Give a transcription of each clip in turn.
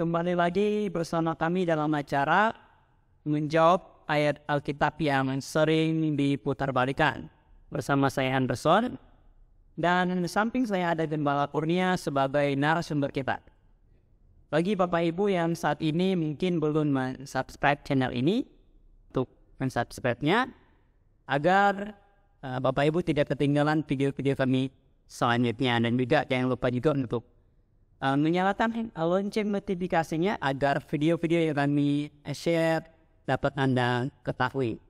kembali lagi bersama kami dalam acara menjawab ayat Alkitab yang sering diputarbalikan. Bersama saya Anderson, dan di samping saya ada Gembala Kurnia sebagai narasumber kita. Bagi Bapak Ibu yang saat ini mungkin belum subscribe channel ini, untuk mensubscribe-nya, agar Bapak Ibu tidak ketinggalan video-video kami selanjutnya. Dan juga jangan lupa juga untuk menyalakan lonceng notifikasinya agar video-video yang kami share dapat Anda ketahui.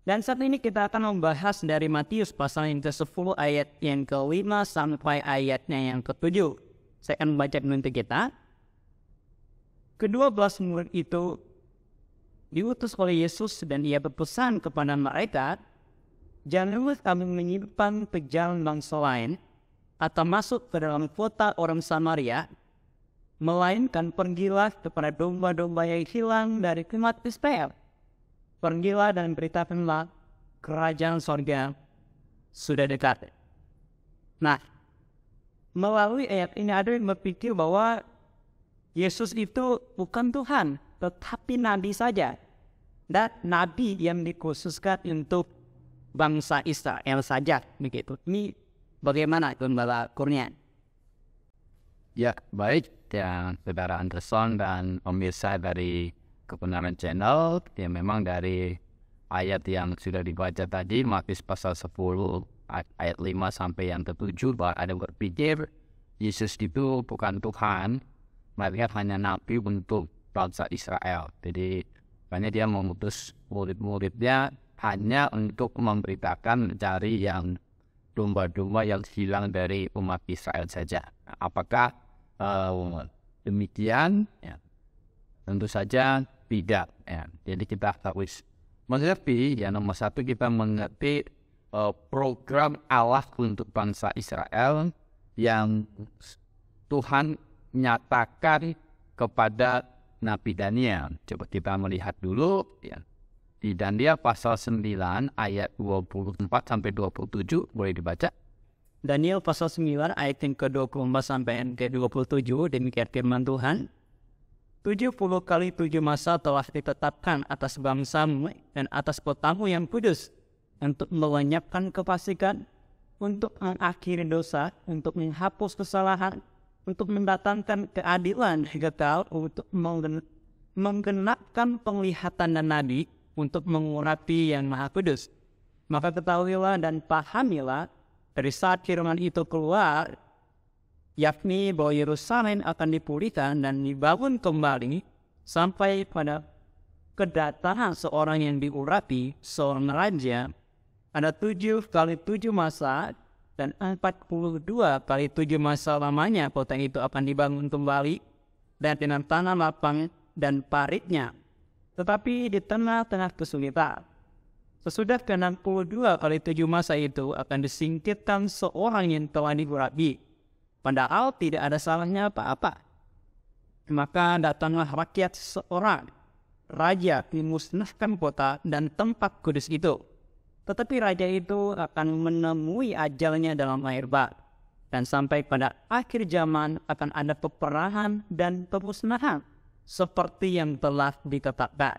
Dan saat ini kita akan membahas dari Matius pasal yang ke-10 ayat yang ke-5 sampai ayatnya yang ke-7. Saya akan membaca untuk kita. Kedua-belas murid itu diutus oleh Yesus dan ia berpesan kepada mereka, janganlah kamu menyimpan pejalan bangsa lain atau masuk ke dalam kota orang Samaria, melainkan pergilah kepada domba-domba yang hilang dari umat Israel. Pergilah dan beritakanlah kerajaan sorga sudah dekat. Nah, melalui ayat ini ada yang berpikir bahwa Yesus itu bukan Tuhan, tetapi Nabi saja. Dan Nabi yang dikhususkan untuk bangsa Israel saja. Begitu. Ini bagaimana Gembala Kurnia? Ya, baik ya Saudara Anderson dan pemirsa dari Kebenaran Channel. Ya, memang dari ayat yang sudah dibaca tadi, Matius pasal 10 ayat 5 sampai yang ke-7, bahwa ada yang berpikir Yesus itu bukan Tuhan, melainkan hanya Nabi untuk bangsa Israel. Jadi makanya dia mengutus murid-muridnya hanya untuk memberitakan, mencari yang domba-domba yang hilang dari umat Israel saja. Apakah demikian? Ya, tentu saja tidak. Ya. Jadi kita harus mengerti, ya, nomor satu kita mengerti program Allah untuk bangsa Israel yang Tuhan nyatakan kepada Nabi Daniel. Coba kita melihat dulu, ya. Di Daniel pasal 9 ayat 24 sampai 27 boleh dibaca. Daniel pasal 9 ayat yang ke-24 sampai yang ke-27, demikian firman Tuhan. 70 kali 7 masa telah ditetapkan atas bangsamu dan atas kotamu yang kudus, untuk melenyapkan kefasikan, untuk mengakhiri dosa, untuk menghapus kesalahan, untuk mendatangkan keadilan kekal, untuk menggenapkan penglihatan dan nabi, untuk mengurapi yang maha kudus. Maka ketahuilah dan pahamilah dari saat firman itu keluar, yakni bahwa Yerusalem akan dipulihkan dan dibangun kembali sampai pada kedatangan seorang yang diurapi, seorang raja. Ada 7 kali 7 masa dan 42 kali 7 masa lamanya kota itu akan dibangun kembali dan dengan tanah lapang dan paritnya. Tetapi di tengah-tengah kesulitan, sesudah ke-62 kali 7 masa itu akan disingkirkan seorang yang telah diurapi, padahal tidak ada salahnya apa-apa. Maka datanglah rakyat seorang raja memusnahkan kota dan tempat kudus itu. Tetapi raja itu akan menemui ajalnya dalam air bah. Dan sampai pada akhir zaman akan ada peperangan dan pemusnahan seperti yang telah ditetapkan.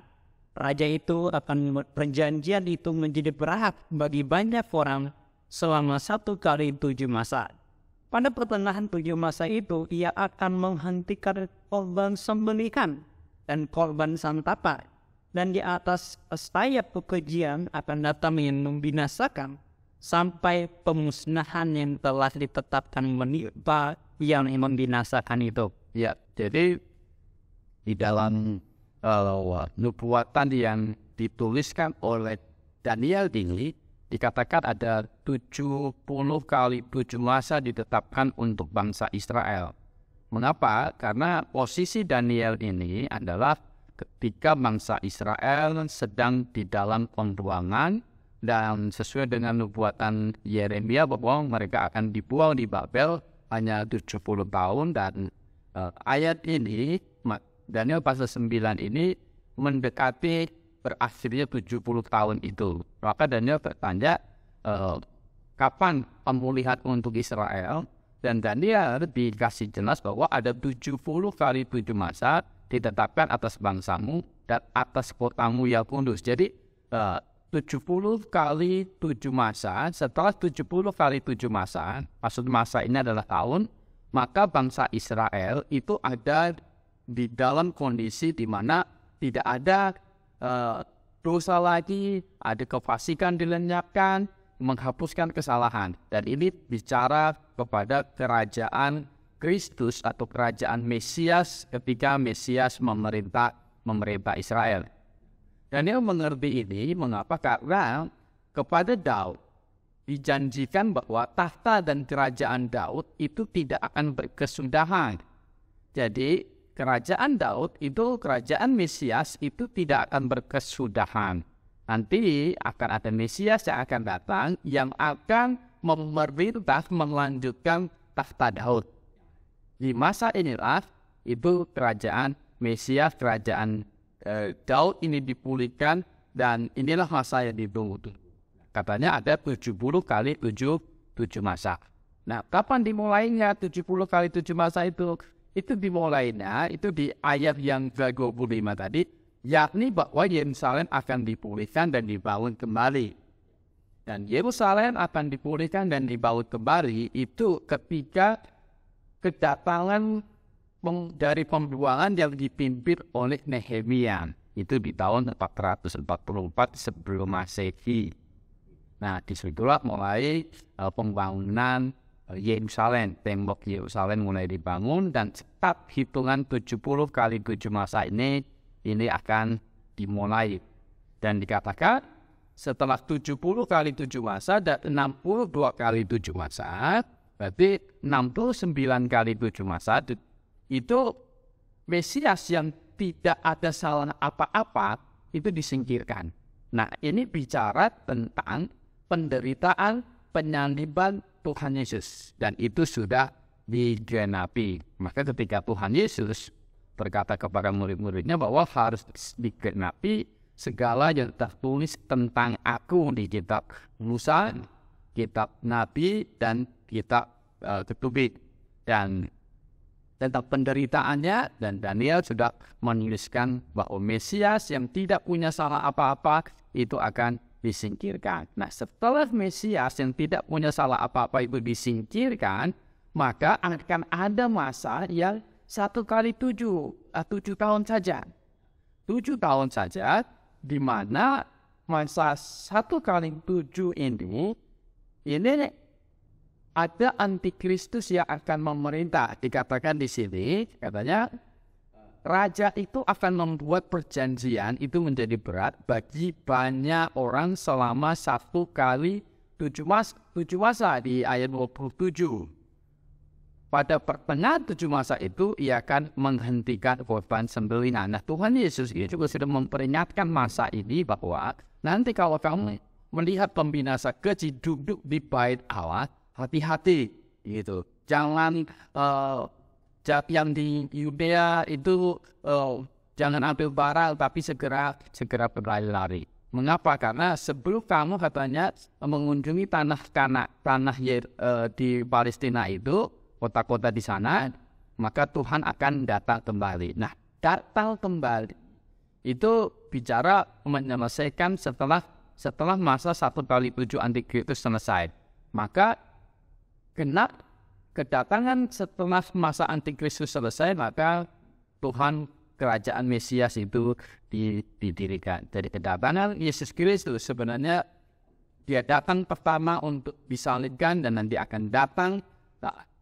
Raja itu akan perjanjian itu menjadi berhak bagi banyak orang selama 1 kali 7 masa. Pada pertengahan 7 masa itu, ia akan menghentikan korban sembelihan dan korban santapan. Dan di atas sayap kekejian akan datang yang membinasakan sampai pemusnahan yang telah ditetapkan menimpa yang membinasakan itu. Ya, jadi di dalam nubuatan yang dituliskan oleh Daniel ini dikatakan ada 70 kali 7 masa ditetapkan untuk bangsa Israel. Mengapa? Karena posisi Daniel ini adalah ketika bangsa Israel sedang di dalam pembuangan, dan sesuai dengan nubuatan Yeremia bahwa mereka akan dibuang di Babel hanya 70 tahun, dan ayat ini Daniel pasal 9 ini mendekati berakhirnya 70 tahun itu. Maka Daniel bertanya, kapan pemulihan untuk Israel? Dan Daniel dikasih jelas bahwa ada 70 kali 7 masa ditetapkan atas bangsamu dan atas kotamu yang kudus. Jadi 70 kali 7 masa, setelah 70 kali 7 masa, maksud masa ini adalah tahun, maka bangsa Israel itu ada di dalam kondisi di mana tidak ada dosa lagi, ada kefasikan dilenyapkan, menghapuskan kesalahan. Dan ini bicara kepada kerajaan Kristus atau kerajaan Mesias ketika Mesias memerintah Israel. Daniel mengerti ini, mengapa? Karena kepada Daud dijanjikan bahwa tahta dan kerajaan Daud itu tidak akan berkesudahan. Jadi kerajaan Daud itu, kerajaan Mesias itu tidak akan berkesudahan. Nanti akan ada Mesias yang akan datang yang akan memerintah melanjutkan tahta Daud. Di masa inilah itu kerajaan Mesias, kerajaan Daud ini dipulihkan, dan inilah masa yang ditunggu. Katanya ada 70 kali 7 masa. Nah, kapan dimulainya 70 kali 7 masa itu? Itu dimulainya itu di ayat yang ke-25 tadi, yakni bahwa Yerusalem akan dipulihkan dan dibangun kembali. Dan Yerusalem akan dipulihkan dan dibangun kembali itu ketika kedatangan dari pembuangan yang dipimpin oleh Nehemia. Itu di tahun 444 sebelum Masehi. Nah, disitulah mulai pembangunan Yerusalem. Tembok Yerusalem mulai dibangun, dan setiap hitungan 70 kali 7 masa ini akan dimulai. Dan dikatakan setelah 70 kali 7 masa dan 62 kali 7 masa, berarti 69 kali 7 masa, itu Mesias yang tidak ada salah apa-apa itu disingkirkan. Nah, ini bicara tentang penderitaan penyaliban Tuhan Yesus, dan itu sudah digenapi. Maka ketika Tuhan Yesus berkata kepada murid-muridnya bahwa harus digenapi segala yang tertulis tentang aku di kitab Musa, kitab Nabi, dan kitab Ketubit. Dan tentang penderitaannya, dan Daniel sudah menuliskan bahwa Mesias yang tidak punya salah apa-apa itu akan disingkirkan. Nah, setelah Mesias yang tidak punya salah apa-apa itu disingkirkan, maka akan ada masa yang 1 kali 7 tahun saja. 7 tahun saja, di mana masa 1 kali 7 ini ada antikristus yang akan memerintah. Dikatakan di sini, katanya raja itu akan membuat perjanjian itu menjadi berat bagi banyak orang selama 1 kali 7 masa di ayat 27. Pada pertengahan 7 masa itu, ia akan menghentikan korban sembelihan. Nah, Tuhan Yesus ini juga sudah memperingatkan masa ini bahwa nanti kalau kamu melihat pembinasa keji duduk di bait Allah, hati-hati gitu. Jangan yang di Yudea itu jangan ambil barang, tapi segera berlari-lari. Mengapa? Karena sebelum kamu katanya mengunjungi tanah di Palestina itu, kota-kota di sana, maka Tuhan akan datang kembali. Nah, datang kembali itu bicara menyelesaikan setelah masa 1 kali 7 antikristus selesai. Maka kedatangan setelah masa antikristus selesai, maka Tuhan, kerajaan Mesias itu didirikan. Jadi kedatangan Yesus Kristus sebenarnya dia datang pertama untuk disalibkan, dan nanti akan datang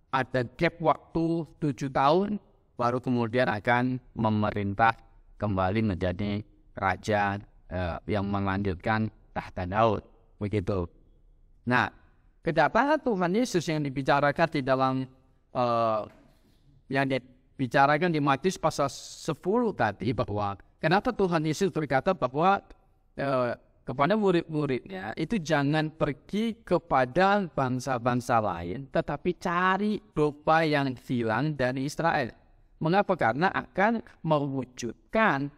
ada gap waktu 7 tahun, baru kemudian akan memerintah kembali menjadi raja yang melanjutkan tahta Daud. Begitu. Nah, kedatangan Tuhan Yesus yang dibicarakan di dalam yang dibicarakan di Matius pasal 10 tadi, bahwa kenapa Tuhan Yesus berkata bahwa kepada murid-muridnya itu jangan pergi kepada bangsa-bangsa lain, tetapi cari domba yang hilang dari Israel. Mengapa? Karena akan mewujudkan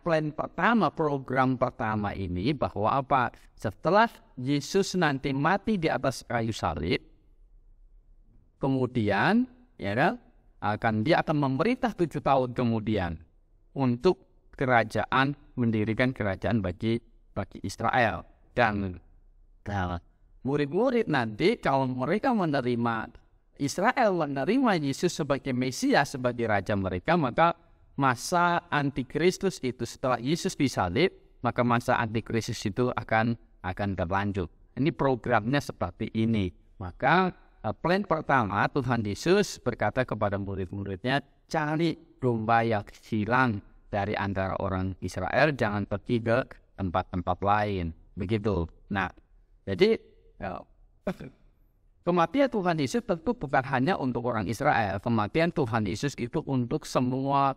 program pertama ini, bahwa apa? Setelah Yesus nanti mati di atas kayu salib, kemudian, ya kan, dia akan memerintah 7 tahun kemudian untuk mendirikan kerajaan bagi Israel. Dan murid-murid nanti kalau mereka Israel menerima Yesus sebagai Mesias, sebagai Raja mereka, maka masa antikristus itu setelah Yesus disalib, maka masa antikristus itu akan berlanjut. Ini programnya seperti ini. Maka plan pertama, Tuhan Yesus berkata kepada murid-muridnya, cari domba yang hilang dari antara orang Israel, jangan pergi ke tempat-tempat lain. Begitu. Nah, jadi kematian Tuhan Yesus tentu bukan hanya untuk orang Israel. Kematian Tuhan Yesus itu untuk semua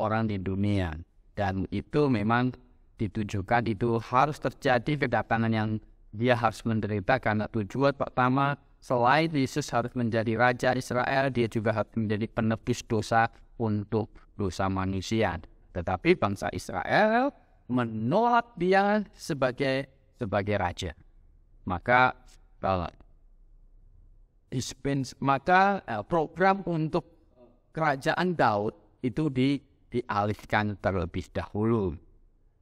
orang di dunia. Dan itu memang ditujukan, itu harus terjadi kedatangan yang dia harus menderita, karena tujuan pertama, selain Yesus harus menjadi Raja Israel, dia juga harus menjadi penebus dosa untuk dosa manusia. Tetapi bangsa Israel menolak dia sebagai Raja. Maka program untuk kerajaan Daud itu dialihkan terlebih dahulu.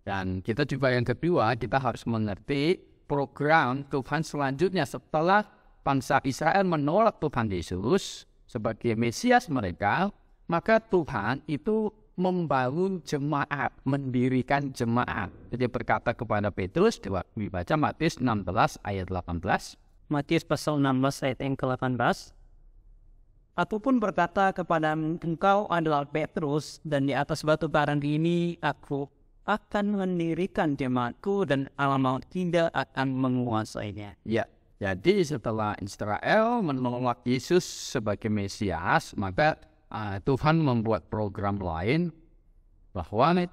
Dan kita juga yang kedua, kita harus mengerti program Tuhan selanjutnya setelah bangsa Israel menolak Tuhan Yesus sebagai Mesias mereka, maka Tuhan itu membangun jemaat, mendirikan jemaat. Jadi berkata kepada Petrus, dibaca Matius 16 ayat 18. Matius pasal 16 ayat yang ke-18. Ataupun berkata kepada engkau adalah Petrus, dan di atas batu karang ini aku akan mendirikan jemaatku, dan alam maut tidak akan menguasainya. Ya, jadi setelah Israel menolak Yesus sebagai Mesias, maka Tuhan membuat program lain bahwa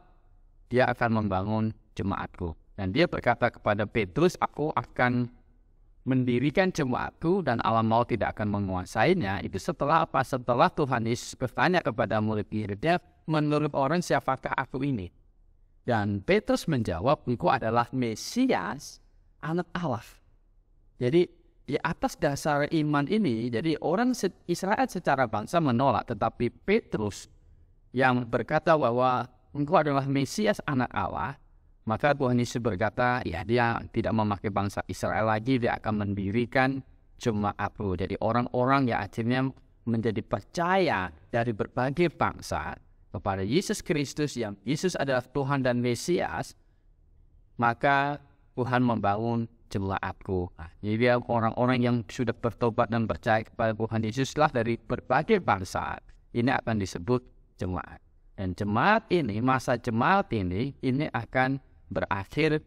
dia akan membangun jemaatku. Dan dia berkata kepada Petrus, aku akan mendirikan jemaatku dan alam maut tidak akan menguasainya. Itu setelah apa? Setelah Tuhan Yesus bertanya kepada murid-muridnya, menurut orang siapakah aku ini? Dan Petrus menjawab, engkau adalah Mesias, anak Allah. Jadi di atas dasar iman ini, jadi orang Israel secara bangsa menolak, tetapi Petrus yang berkata bahwa engkau adalah Mesias, anak Allah, maka Tuhan Yesus berkata, ya dia tidak memakai bangsa Israel lagi, dia akan mendirikan jemaatku. Jadi orang-orang yang akhirnya menjadi percaya dari berbagai bangsa kepada Yesus Kristus, yang Yesus adalah Tuhan dan Mesias, maka Tuhan membangun jemaatku. Jadi orang-orang yang sudah bertobat dan percaya kepada Tuhan Yesuslah dari berbagai bangsa, ini akan disebut jemaat. Dan jemaat ini, masa jemaat ini akan berakhir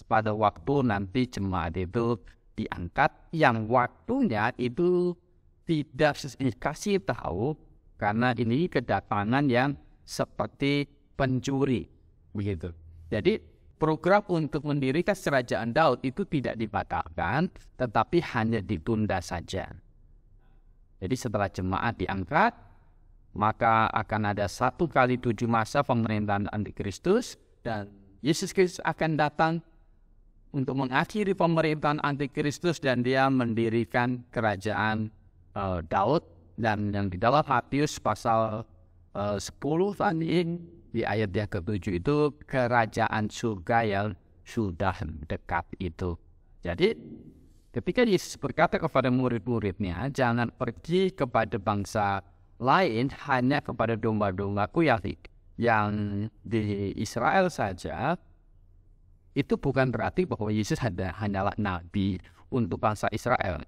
pada waktu nanti jemaat itu diangkat, yang waktunya itu tidak dikasih tahu, karena ini kedatangan yang seperti pencuri, begitu. Jadi program untuk mendirikan kerajaan Daud itu tidak dibatalkan, tetapi hanya ditunda saja. Jadi setelah jemaat diangkat, maka akan ada 1 kali 7 masa pemerintahan antikristus, dan Yesus Kristus akan datang untuk mengakhiri pemerintahan antikristus, dan dia mendirikan kerajaan Daud. Dan yang di dalam Matius pasal 10 tadi, di ayat yang ke-7 itu kerajaan surga yang sudah dekat itu. Jadi ketika Yesus berkata kepada murid-muridnya, jangan pergi kepada bangsa lain, hanya kepada domba-dombaku yang di Israel saja, itu bukan berarti bahwa Yesus hanyalah nabi untuk bangsa Israel.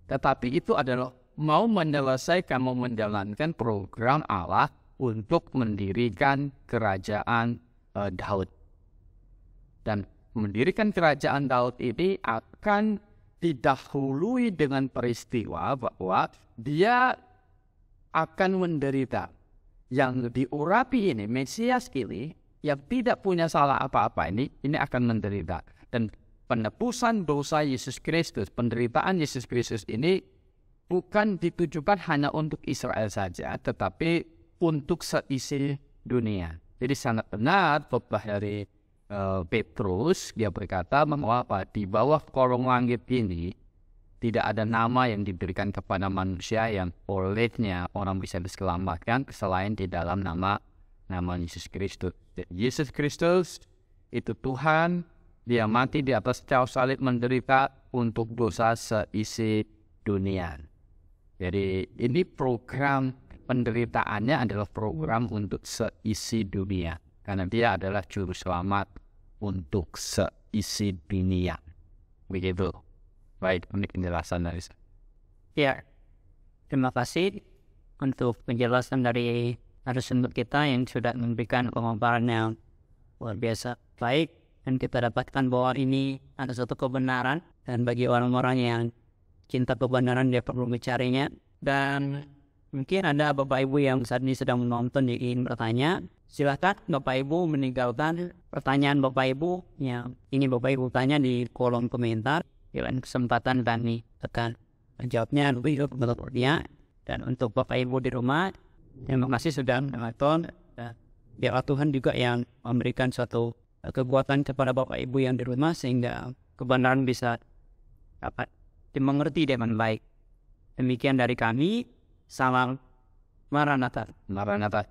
Tetapi itu adalah mau menjalankan program Allah untuk mendirikan kerajaan Daud. Dan mendirikan kerajaan Daud ini akan didahului dengan peristiwa bahwa dia akan menderita. Yang diurapi ini, Mesias ini, yang tidak punya salah apa-apa ini akan menderita. Dan penebusan dosa Yesus Kristus, penderitaan Yesus Kristus ini bukan ditujukan hanya untuk Israel saja, tetapi untuk seisi dunia. Jadi sangat benar khotbah dari Petrus, dia berkata bahwa di bawah kolong langit ini tidak ada nama yang diberikan kepada manusia yang olehnya orang bisa diselamatkan selain di dalam nama Yesus Kristus. Yesus Kristus itu Tuhan, dia mati di atas kayu salib menderita untuk dosa seisi dunia. Jadi ini program penderitaannya adalah program untuk seisi dunia. Karena dia adalah juru selamat untuk seisi dunia. Begitu. Baik, ini penjelasan dari saya. Ya, terima kasih untuk penjelasan dari narasumber kita yang sudah memberikan pemaparan yang luar biasa baik, dan kita dapatkan bahwa ini ada satu kebenaran, dan bagi orang-orang yang cinta kebenaran dia perlu mencarinya. Dan mungkin ada Bapak Ibu yang saat ini sedang menonton yang ingin bertanya, silakan Bapak Ibu meninggalkan pertanyaan Bapak Ibu yang ingin Bapak Ibu tanya di kolom komentar. Dengan kesempatan kami akan menjawabnya lebih berikutnya. Dan untuk Bapak Ibu di rumah, terima kasih sudah menonton. Dan biarlah Tuhan juga yang memberikan suatu kekuatan kepada Bapak Ibu yang di rumah sehingga kebenaran bisa dapat dimengerti dengan baik. Demikian dari kami. Salam Maranatha. Maranatha.